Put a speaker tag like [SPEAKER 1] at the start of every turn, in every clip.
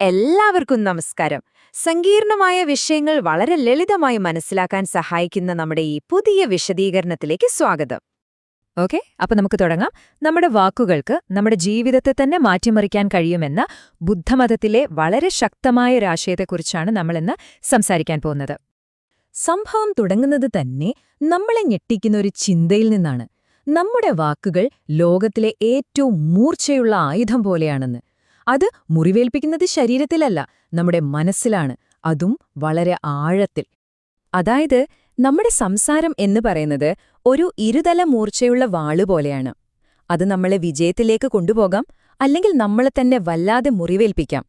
[SPEAKER 1] എല്ലാവർക്കും നമസ്കാരം. സങ്കീർണമായ വിഷയങ്ങൾ വളരെ ലളിതമായി മനസ്സിലാക്കാൻ സഹായിക്കുന്ന നമ്മുടെ ഈ പുതിയ വിശദീകരണത്തിലേക്ക് സ്വാഗതം.
[SPEAKER 2] ഓക്കെ, അപ്പൊ നമുക്ക് തുടങ്ങാം. നമ്മുടെ വാക്കുകൾക്ക് നമ്മുടെ ജീവിതത്തെ തന്നെ മാറ്റിമറിക്കാൻ കഴിയുമെന്ന ബുദ്ധമതത്തിലെ വളരെ ശക്തമായ ഒരു ആശയത്തെക്കുറിച്ചാണ് നമ്മളിന്ന് സംസാരിക്കാൻ പോകുന്നത്. സംഭവം തുടങ്ങുന്നത് തന്നെ നമ്മളെ ഞെട്ടിക്കുന്ന ഒരു ചിന്തയിൽ നിന്നാണ്. നമ്മുടെ വാക്കുകൾ ലോകത്തിലെ ഏറ്റവും മൂർച്ചയുള്ള ആയുധം പോലെയാണെന്ന്. അത് മുറിവേൽപ്പിക്കുന്നത് ശരീരത്തിലല്ല, നമ്മുടെ മനസ്സിലാണ്, അതും വളരെ ആഴത്തിൽ. അതായത് നമ്മുടെ സംസാരം എന്ന് പറയുന്നത് ഒരു ഇരുതല മൂർച്ചയുള്ള വാളുപോലെയാണ്. അത് നമ്മളെ വിജയത്തിലേക്ക് കൊണ്ടുപോകാം, അല്ലെങ്കിൽ നമ്മളെ തന്നെ വല്ലാതെ മുറിവേൽപ്പിക്കാം.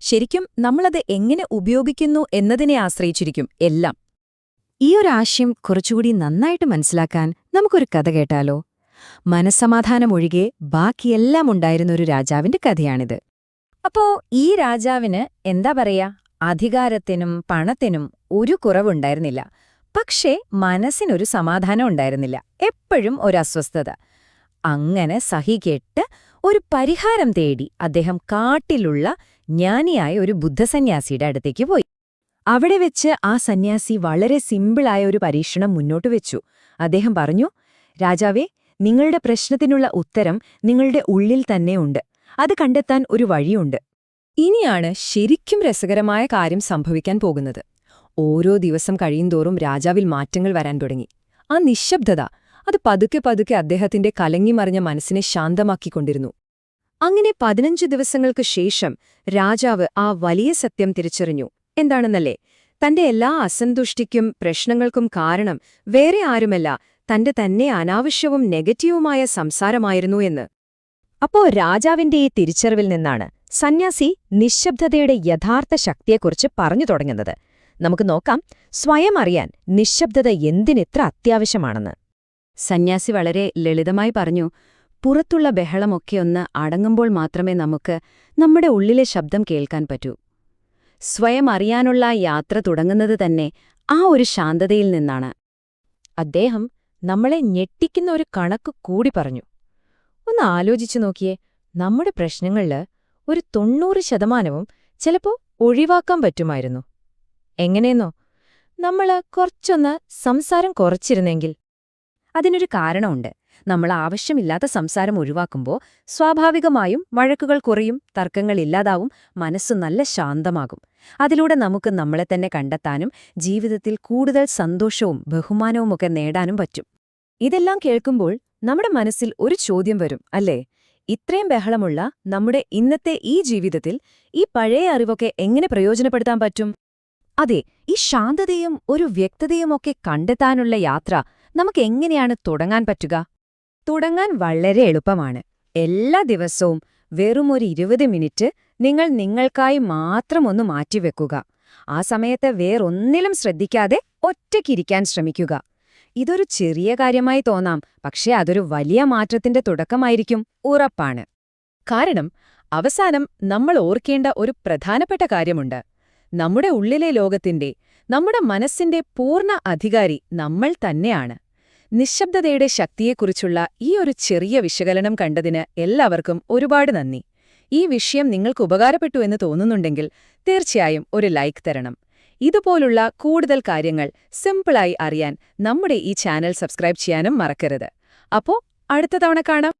[SPEAKER 2] ശരിക്കും നമ്മളത് എങ്ങനെ ഉപയോഗിക്കുന്നു എന്നതിനെ ആശ്രയിച്ചിരിക്കും എല്ലാം.
[SPEAKER 1] ഈ ഒരു ആശയം കുറച്ചുകൂടി നന്നായിട്ട് മനസ്സിലാക്കാൻ നമുക്കൊരു കഥ കേട്ടാലോ? മനസ്സമാധാനമൊഴികെ ബാക്കിയെല്ലാം ഉണ്ടായിരുന്ന ഒരു രാജാവിന്റെ കഥയാണിത്.
[SPEAKER 2] അപ്പോ ഈ രാജാവിന് എന്താ പറയാ, അധികാരത്തിനും പണത്തിനും ഒരു കുറവുണ്ടായിരുന്നില്ല. പക്ഷേ മനസ്സിനൊരു സമാധാനം ഉണ്ടായിരുന്നില്ല, എപ്പോഴും ഒരു അസ്വസ്ഥത. അങ്ങനെ സഹികെട്ട് ഒരു പരിഹാരം തേടി അദ്ദേഹം കാട്ടിലുള്ള ജ്ഞാനിയായ ഒരു ബുദ്ധസന്യാസിയുടെ അടുത്തേക്ക് പോയി.
[SPEAKER 1] അവിടെ വെച്ച് ആ സന്യാസി വളരെ സിമ്പിളായ ഒരു പരീക്ഷണം മുന്നോട്ട് വെച്ചു. അദ്ദേഹം പറഞ്ഞു, രാജാവേ, നിങ്ങളുടെ പ്രശ്നത്തിനുള്ള ഉത്തരം നിങ്ങളുടെ ഉള്ളിൽ തന്നെയുണ്ട്. അത് കണ്ടെത്താൻ ഒരു വഴിയുണ്ട്.
[SPEAKER 2] ഇനിയാണ് ശരിക്കും രസകരമായ കാര്യം സംഭവിക്കാൻ പോകുന്നത്. ഓരോ ദിവസം കഴിയുന്തോറും രാജാവിൽ മാറ്റങ്ങൾ വരാൻ തുടങ്ങി. ആ നിശ്ശബ്ദത, അത് പതുക്കെ പതുക്കെ അദ്ദേഹത്തിന്റെ കലങ്ങിമറിഞ്ഞ മനസ്സിനെ ശാന്തമാക്കിക്കൊണ്ടിരുന്നു.
[SPEAKER 1] അങ്ങനെ 15 ദിവസങ്ങൾക്ക് ശേഷം രാജാവ് ആ വലിയ സത്യം തിരിച്ചറിഞ്ഞു. എന്താണെന്നല്ലേ? തന്റെ എല്ലാ അസന്തുഷ്ടിക്കും പ്രശ്നങ്ങൾക്കും കാരണം വേറെ ആരുമല്ല, തന്റെ തന്നെ അനാവശ്യവും നെഗറ്റീവുമായ സംസാരമായിരുന്നു എന്ന്.
[SPEAKER 2] അപ്പോ രാജാവിന്റെ ഈ തിരിച്ചറിവിൽ നിന്നാണ് സന്യാസി നിശ്ശബ്ദതയുടെ യഥാർത്ഥ ശക്തിയെക്കുറിച്ച് പറഞ്ഞു തുടങ്ങുന്നത്. നമുക്ക് നോക്കാം, സ്വയം അറിയാൻ നിശ്ശബ്ദത എന്തിനിത്ര അത്യാവശ്യമാണെന്ന്.
[SPEAKER 1] സന്യാസി വളരെ ലളിതമായി പറഞ്ഞു, പുറത്തുള്ള ബഹളമൊക്കെയൊന്ന് അടങ്ങുമ്പോൾ മാത്രമേ നമുക്ക് നമ്മുടെ ഉള്ളിലെ ശബ്ദം കേൾക്കാൻ പറ്റൂ. സ്വയം അറിയാനുള്ള യാത്ര തുടങ്ങുന്നത് തന്നെ ആ ഒരു ശാന്തതയിൽ നിന്നാണ്.
[SPEAKER 2] അദ്ദേഹം നമ്മളെ ഞെട്ടിക്കുന്ന ഒരു കണക്ക് കൂടി പറഞ്ഞു. ഒന്ന് ആലോചിച്ചു നോക്കിയേ, നമ്മുടെ പ്രശ്നങ്ങളില് ഒരു 90% ചിലപ്പോ ഒഴിവാക്കാൻ പറ്റുമായിരുന്നു. എങ്ങനെയെന്നോ? നമ്മള് കുറച്ചൊന്ന് സംസാരം കുറച്ചിരുന്നെങ്കിൽ.
[SPEAKER 1] അതിനൊരു കാരണമുണ്ട്. നമ്മൾ ആവശ്യമില്ലാത്ത സംസാരം ഒഴിവാക്കുമ്പോൾ സ്വാഭാവികമായും വഴക്കുകൾ കുറയും, തർക്കങ്ങൾ ഇല്ലാതാവും, മനസ്സു നല്ല ശാന്തമാകും. അതിലൂടെ നമുക്ക് നമ്മളെ തന്നെ കണ്ടെത്താനും ജീവിതത്തിൽ കൂടുതൽ സന്തോഷവും ബഹുമാനവുമൊക്കെ നേടാനും പറ്റും. ഇതെല്ലാം കേൾക്കുമ്പോൾ നമ്മുടെ മനസ്സിൽ ഒരു ചോദ്യം വരും, അല്ലേ? ഇത്രയും ബഹളമുള്ള നമ്മുടെ ഇന്നത്തെ ഈ ജീവിതത്തിൽ ഈ പഴയ അറിവൊക്കെ എങ്ങനെ പ്രയോജനപ്പെടുത്താൻ പറ്റും? അതെ, ഈ ശാന്തതയും ഒരു വ്യക്തതയുമൊക്കെ കണ്ടെത്താനുള്ള യാത്ര നമുക്ക് എങ്ങനെയാണ് തുടങ്ങാൻ പറ്റുക? തുടങ്ങാൻ വളരെ എളുപ്പമാണ്. എല്ലാ ദിവസവും വെറുമൊരു 20 മിനിറ്റ് നിങ്ങൾ നിങ്ങൾക്കായി മാത്രം ഒന്ന് മാറ്റിവെക്കുക. ആ സമയത്ത് വേറൊന്നിലും ശ്രദ്ധിക്കാതെ ഒറ്റയ്ക്കിരിക്കാൻ ശ്രമിക്കുക. ഇതൊരു ചെറിയ കാര്യമായി തോന്നാം, പക്ഷേ അതൊരു വലിയ മാറ്റത്തിന്റെ തുടക്കമായിരിക്കും, ഉറപ്പാണ്.
[SPEAKER 2] കാരണം അവസാനം നമ്മൾ ഓർക്കേണ്ട ഒരു പ്രധാനപ്പെട്ട കാര്യമുണ്ട്. നമ്മുടെ ഉള്ളിലെ ലോകത്തിന്റെ, നമ്മുടെ മനസ്സിന്റെ പൂർണ്ണ അധികാരി നമ്മൾ തന്നെയാണ്. നിശ്ശബ്ദതയുടെ ശക്തിയെക്കുറിച്ചുള്ള ഈ ഒരു ചെറിയ വിശകലനം കണ്ടതിന് എല്ലാവർക്കും ഒരുപാട് നന്ദി. ഈ വിഷയം നിങ്ങൾക്ക് ഉപകാരപ്പെട്ടു എന്ന് തോന്നുന്നുണ്ടെങ്കിൽ തീർച്ചയായും ഒരു ലൈക്ക് തരണം. ഇതുപോലുള്ള കൂടുതൽ കാര്യങ്ങൾ സിമ്പിളായി അറിയാൻ നമ്മുടെ ഈ ചാനൽ സബ്സ്ക്രൈബ് ചെയ്യാനും മറക്കരുത്. അപ്പോ അടുത്ത തവണ കാണാം.